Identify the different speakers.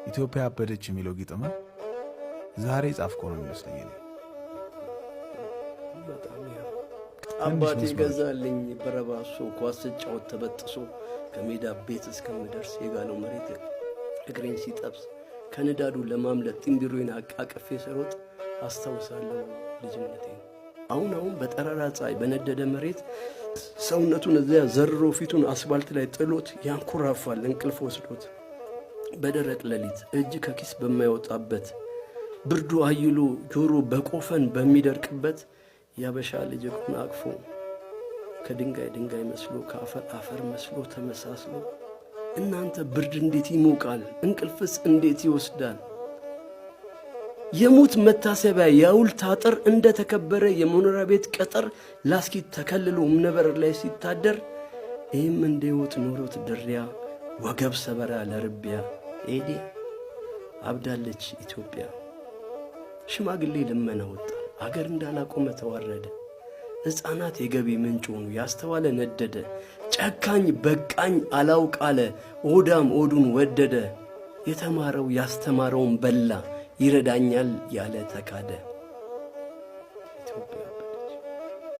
Speaker 1: ኢትዮጵያ አበደች የሚለው ግጥም ዛሬ ጻፍኮ ነው የሚመስለኝ።
Speaker 2: በጣም አባቴ ገዛልኝ በረባሶ ኳስ ጫወት ተበጥሶ ከሜዳ ቤት እስከምደርስ የጋለው መሬት እግሬን ሲጠብስ ከንዳዱ ለማምለጥ ጥንቢሮዬን አቃቅፌ ሰሮጥ አስታውሳለሁ ልጅነቴን። አሁን በጠራራ ፀሐይ በነደደ መሬት ሰውነቱን እዚያ ዘርሮ ፊቱን አስፋልት ላይ ጥሎት ያንኮራፋል እንቅልፍ ወስዶት። በደረቅ ሌሊት እጅ ከኪስ በማይወጣበት ብርዱ አይሎ ጆሮ በቆፈን በሚደርቅበት ያበሻ ልጅ እኮን አቅፎ ከድንጋይ መስሎ ከአፈር አፈር መስሎ ተመሳስሎ እናንተ ብርድ እንዴት ይሞቃል እንቅልፍስ እንዴት ይወስዳል። የሙት መታሰቢያ የሐውልት አጥር እንደ ተከበረ የመኖሪያ ቤት ቅጥር ላስኪት ተከልሎ እምነበረር ላይ ሲታደር ይህም እንደ ሕይወት ኖሮት ድሪያ ወገብ ሰበራ ለርቢያ ኤዲ አብዳለች ኢትዮጵያ። ሽማግሌ ልመና ወጣ አገር እንዳላቆመ ተዋረደ። ሕፃናት የገቢ ምንጭ ሆኑ ያስተዋለ ነደደ። ጨካኝ በቃኝ አላውቅ አለ ኦዳም ኦዱን ወደደ። የተማረው ያስተማረውን በላ ይረዳኛል ያለ ተካደ።